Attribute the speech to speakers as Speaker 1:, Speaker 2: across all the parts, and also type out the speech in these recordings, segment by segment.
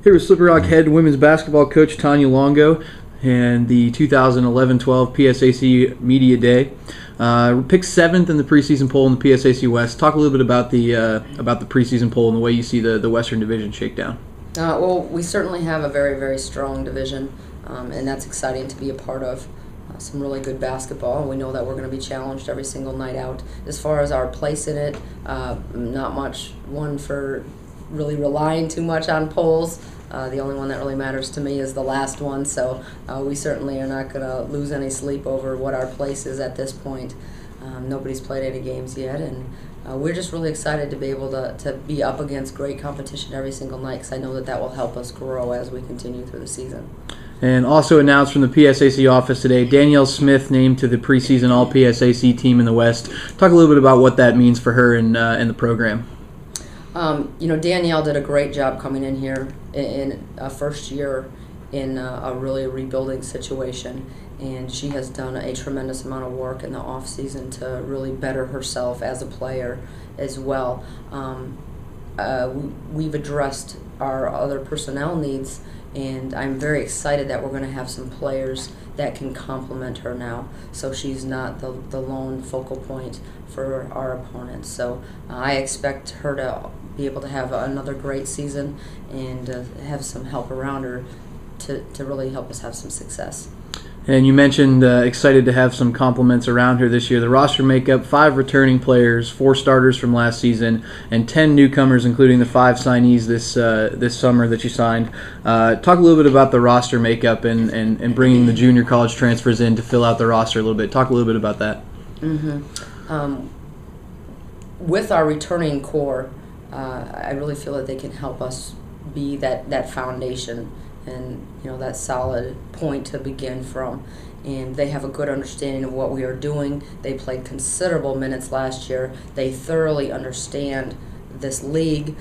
Speaker 1: Here with Slippery Rock head women's basketball coach Tanya Longo and the 2011-12 PSAC Media Day. Picked 7th in the preseason poll in the PSAC West. Talk a little bit about the preseason poll and the way you see the Western Division shakedown.
Speaker 2: Well, we certainly have a very, very strong division, and that's exciting to be a part of. Some really good basketball, and we know that we're going to be challenged every single night out. As far as our place in it, not much one for really relying too much on polls. The only one that really matters to me is the last one, so we certainly are not going to lose any sleep over what our place is at this point. Nobody's played any games yet, and we're just really excited to be able to be up against great competition every single night, because I know that will help us grow as we continue through the season.
Speaker 1: And also announced from the PSAC office today, Danielle Smith named to the preseason All-PSAC team in the West. Talk a little bit about what that means for her in the program.
Speaker 2: Danielle did a great job coming in here in a first year in a really rebuilding situation, and she has done a tremendous amount of work in the off season to really better herself as a player as well. We've addressed our other personnel needs, and I'm very excited that we're going to have some players that can complement her now, so she's not the lone focal point for our opponents. So I expect her to be able to have another great season and have some help around her to really help us have some success.
Speaker 1: And you mentioned excited to have some compliments around her this year. The roster makeup, 5 returning players, 4 starters from last season, and 10 newcomers, including the 5 signees this summer that you signed. Talk a little bit about the roster makeup and bringing the junior college transfers in to fill out the roster a little bit. Talk a little bit about that.
Speaker 2: With our returning core, I really feel that they can help us be that foundation and that solid point to begin from, and they have a good understanding of what we are doing. They played considerable minutes last year. They thoroughly understand this league,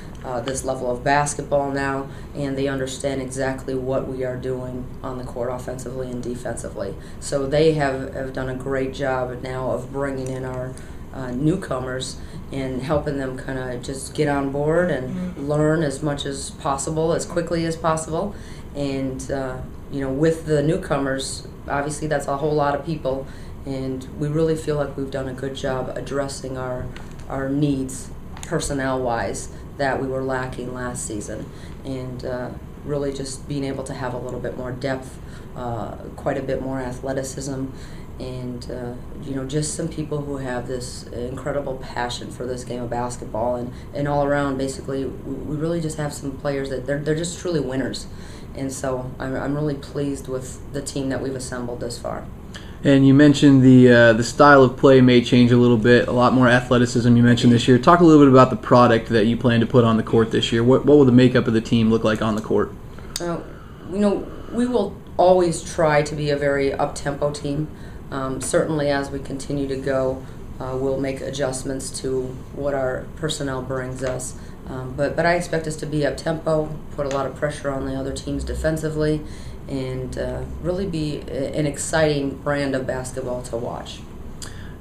Speaker 2: this level of basketball now, and they understand exactly what we are doing on the court offensively and defensively. So they have done a great job now of bringing in our newcomers and helping them kind of just get on board and learn as much as possible, as quickly as possible. And with the newcomers, obviously that's a whole lot of people, and we really feel like we've done a good job addressing our needs personnel-wise that we were lacking last season, and really just being able to have a little bit more depth, quite a bit more athleticism, and just some people who have this incredible passion for this game of basketball, and all around basically we really just have some players that they're just truly winners. And so I'm really pleased with the team that we've assembled this far.
Speaker 1: And you mentioned the style of play may change a little bit, a lot more athleticism you mentioned this year. Talk a little bit about the product that you plan to put on the court this year. What will the makeup of the team look like on the court?
Speaker 2: We will always try to be a very up-tempo team. Certainly as we continue to go, we'll make adjustments to what our personnel brings us. But I expect us to be up-tempo, put a lot of pressure on the other teams defensively, and really be an exciting brand of basketball to watch.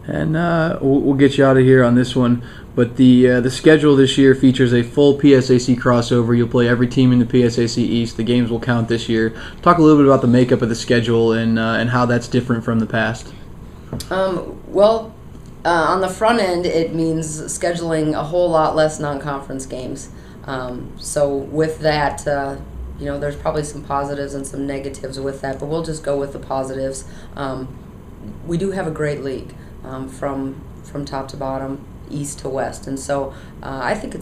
Speaker 1: And we'll get you out of here on this one. But the schedule this year features a full PSAC crossover. You'll play every team in the PSAC East. The games will count this year. Talk a little bit about the makeup of the schedule and how that's different from the past.
Speaker 2: On the front end, it means scheduling a whole lot less non-conference games. So with that, there's probably some positives and some negatives with that, but we'll just go with the positives. We do have a great league from top to bottom, east to west, and so I think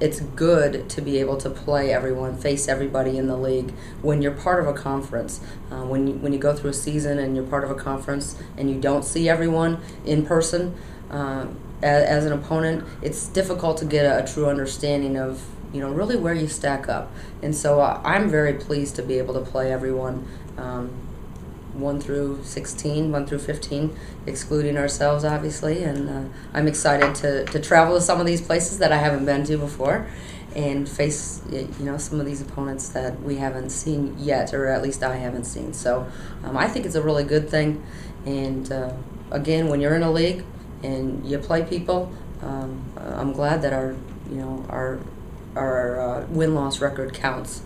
Speaker 2: it's good to be able to play everyone, face everybody in the league when you're part of a conference. When you go through a season and you're part of a conference and you don't see everyone in person as an opponent, it's difficult to get a true understanding of really where you stack up. And so I'm very pleased to be able to play everyone 1 through 16, 1 through 15, excluding ourselves, obviously. And I'm excited to travel to some of these places that I haven't been to before and face some of these opponents that we haven't seen yet, or at least I haven't seen. So I think it's a really good thing. And again, when you're in a league and you play people, I'm glad that our win-loss record counts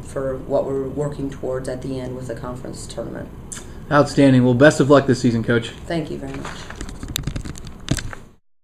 Speaker 2: for what we're working towards at the end with the conference tournament.
Speaker 1: Outstanding. Well, best of luck this season, Coach.
Speaker 2: Thank you very much.